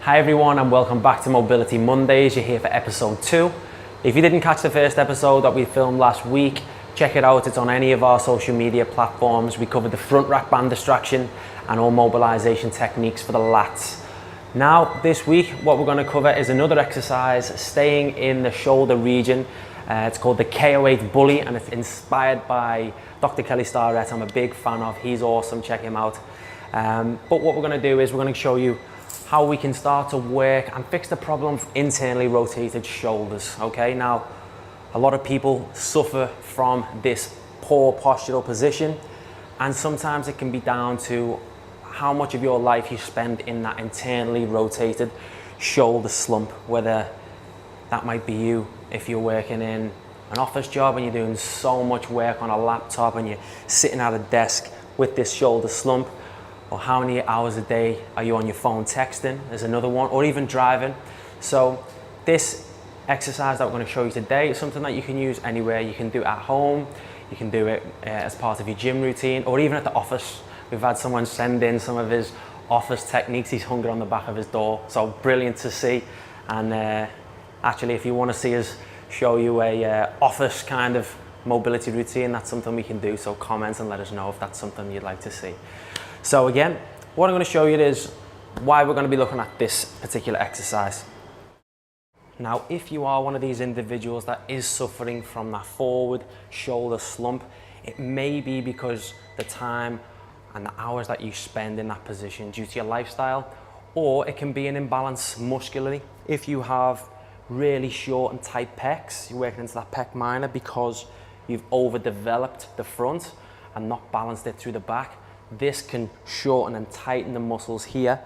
Hi everyone and welcome back to Mobility Mondays. You're here for episode 2. If you didn't catch the first episode that we filmed last week, check it out. It's on any of our social media platforms. We covered the front rack band distraction and all mobilization techniques for the lats. Now this week what we're going to cover is another exercise staying in the shoulder region. It's called the KO8 Bully and it's inspired by Dr. Kelly Starrett. I'm a big fan of. He's awesome. Check him out. But what we're going to do is we're going to show you how we can start to work and fix the problem of internally rotated shoulders. Okay, now a lot of people suffer from this poor postural position, and sometimes it can be down to how much of your life you spend in that internally rotated shoulder slump, whether that might be you if you're working in an office job and you're doing so much work on a laptop and you're sitting at a desk with this shoulder slump. Or how many hours a day are you on your phone texting? There's another one, or even driving. So this exercise that we're going to show you today is something that you can use anywhere. You can do it at home, you can do it as part of your gym routine, or even at the office. We've had someone send in some of his office techniques. He's hung it on the back of his door. So brilliant to see. And actually, if you want to see us show you a office kind of mobility routine, that's something we can do. So comment and let us know if that's something you'd like to see. So again, what I'm going to show you is why we're going to be looking at this particular exercise. Now, if you are one of these individuals that is suffering from that forward shoulder slump, it may be because the time and the hours that you spend in that position due to your lifestyle, or it can be an imbalance muscularly. If you have really short and tight pecs, you're working into that pec minor because you've overdeveloped the front and not balanced it through the back. This can shorten and tighten the muscles here,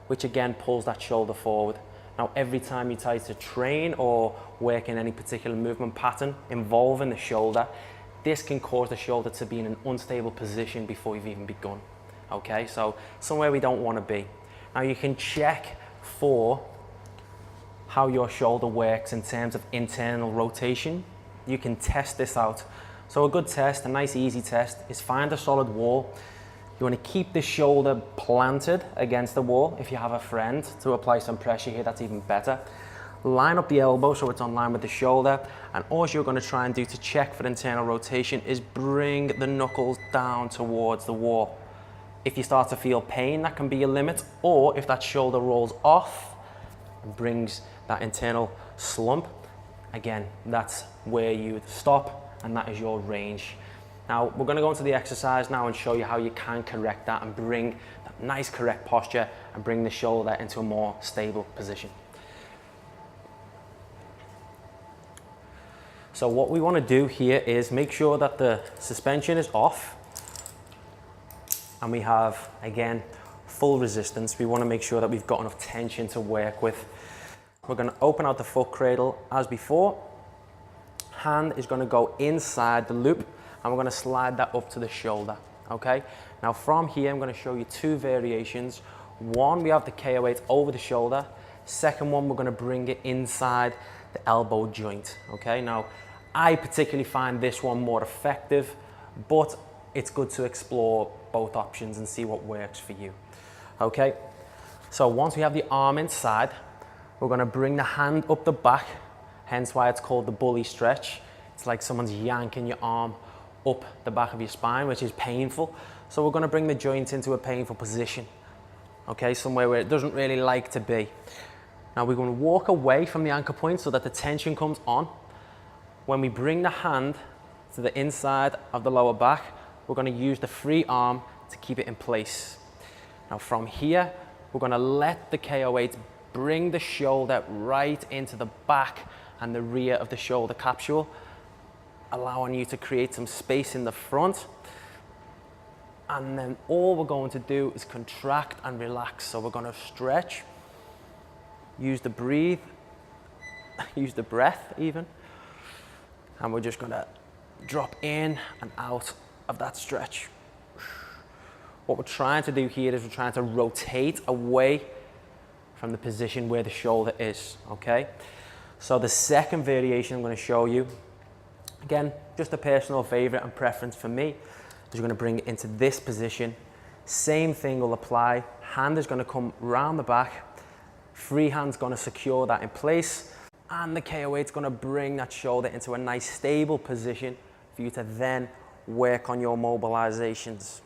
which again pulls that shoulder forward. Now, every time you try to train or work in any particular movement pattern involving the shoulder, this can cause the shoulder to be in an unstable position before you've even begun. Okay, so somewhere we don't want to be. Now, you can check for how your shoulder works in terms of internal rotation. You can test this out. So a good test, a nice easy test, is find a solid wall. You want to keep the shoulder planted against the wall. If you have a friend to apply some pressure here, that's even better. Line up the elbow so it's on line with the shoulder. And all you're going to try and do to check for internal rotation is bring the knuckles down towards the wall. If you start to feel pain, that can be a limit. Or if that shoulder rolls off and brings that internal slump, again, that's where you would stop and that is your range. Now, we're going to go into the exercise now and show you how you can correct that and bring that nice correct posture and bring the shoulder into a more stable position. So what we want to do here is make sure that the suspension is off and we have, again, full resistance. We want to make sure that we've got enough tension to work with. We're going to open out the foot cradle as before. Hand is going to go inside the loop and we're going to slide that up to the shoulder. Okay, now from here I'm going to show you two variations. One, we have the KO8 over the shoulder. Second one, we're going to bring it inside the elbow joint. Okay, now I particularly find this one more effective, but it's good to explore both options and see what works for you. Okay, so once we have the arm inside, we're going to bring the hand up the back, hence why it's called the bully stretch. It's like someone's yanking your arm up the back of your spine, which is painful. So we're going to bring the joint into a painful position. Okay, somewhere where it doesn't really like to be. Now we're going to walk away from the anchor point so that the tension comes on. When we bring the hand to the inside of the lower back, we're going to use the free arm to keep it in place. Now from here, we're going to let the KO8 bring the shoulder right into the back and the rear of the shoulder capsule, allowing you to create some space in the front. And then all we're going to do is contract and relax. So we're going to stretch, use the breathe, use the breath even. And we're just going to drop in and out of that stretch. What we're trying to do here is we're trying to rotate away from the position where the shoulder is, okay? So the second variation I'm going to show you, again, just a personal favorite and preference for me, is going to bring it into this position. Same thing will apply. Hand is going to come round the back, Free hand's gonna secure that in place, and the KO8's gonna bring that shoulder into a nice stable position for you to then work on your mobilizations.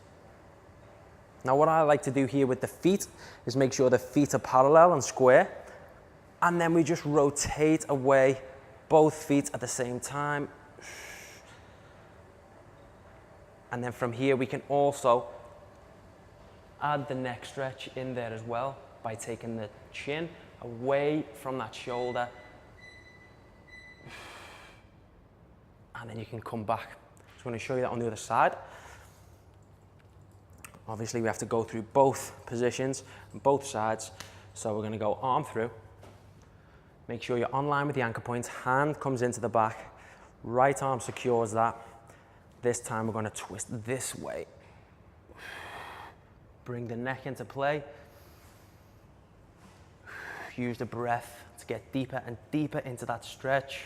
Now what I like to do here with the feet is make sure the feet are parallel and square, and then we just rotate away both feet at the same time. And then from here we can also add the neck stretch in there as well by taking the chin away from that shoulder. And then you can come back. Just going to show you that on the other side. Obviously we have to go through both positions and both sides. So we're going to go arm through. Make sure you're on line with the anchor point. Hand comes into the back. Right arm secures that. This time we're going to twist this way. Bring the neck into play. Use the breath to get deeper and deeper into that stretch.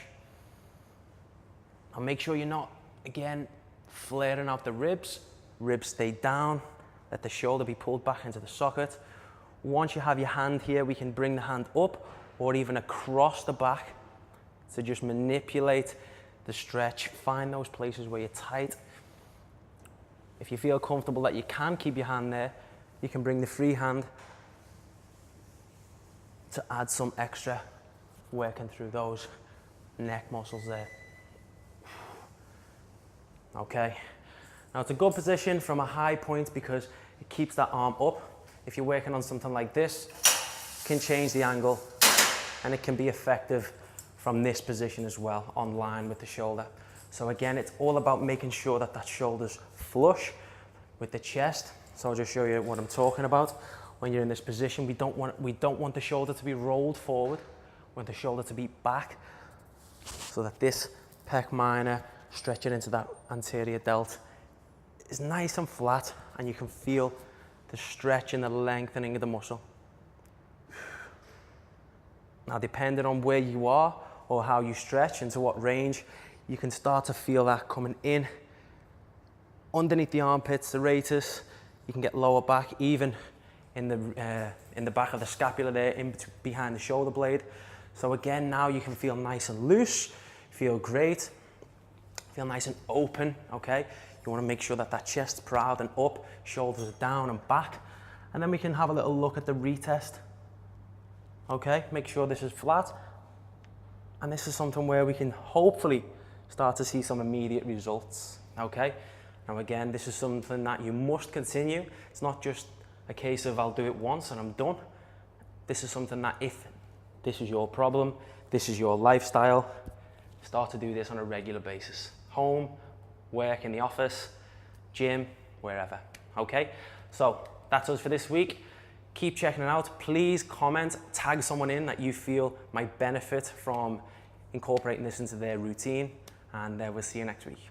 And make sure you're not, again, flaring out the ribs. Ribs stay down. Let the shoulder be pulled back into the socket. Once you have your hand here, we can bring the hand up or even across the back to just manipulate the stretch. Find those places where you're tight. If you feel comfortable that you can keep your hand there, you can bring the free hand to add some extra working through those neck muscles there. Okay, now it's a good position from a high point because it keeps that arm up. If you're working on something like this, you can change the angle and it can be effective from this position as well, on line with the shoulder. So again, it's all about making sure that that shoulder's flush with the chest. So I'll just show you what I'm talking about. When you're in this position, we don't want the shoulder to be rolled forward. We want the shoulder to be back so that this pec minor, stretching into that anterior delt, is nice and flat, and you can feel the stretch and the lengthening of the muscle. Now, depending on where you are or how you stretch, into what range, you can start to feel that coming in underneath the armpits, the retest. You can get lower back, even in the back of the scapula there, behind the shoulder blade. So again, now you can feel nice and loose, feel great, feel nice and open, okay? You wanna make sure that that chest's proud and up, shoulders are down and back. And then we can have a little look at the retest, okay? Make sure this is flat. And this is something where we can hopefully start to see some immediate results, okay? Now again, this is something that you must continue. It's not just a case of I'll do it once and I'm done. This is something that if this is your problem, this is your lifestyle, start to do this on a regular basis. Home, work, in the office, gym, wherever, okay? So that's us for this week. Keep checking it out. Please comment, tag someone in that you feel might benefit from incorporating this into their routine, and we'll see you next week.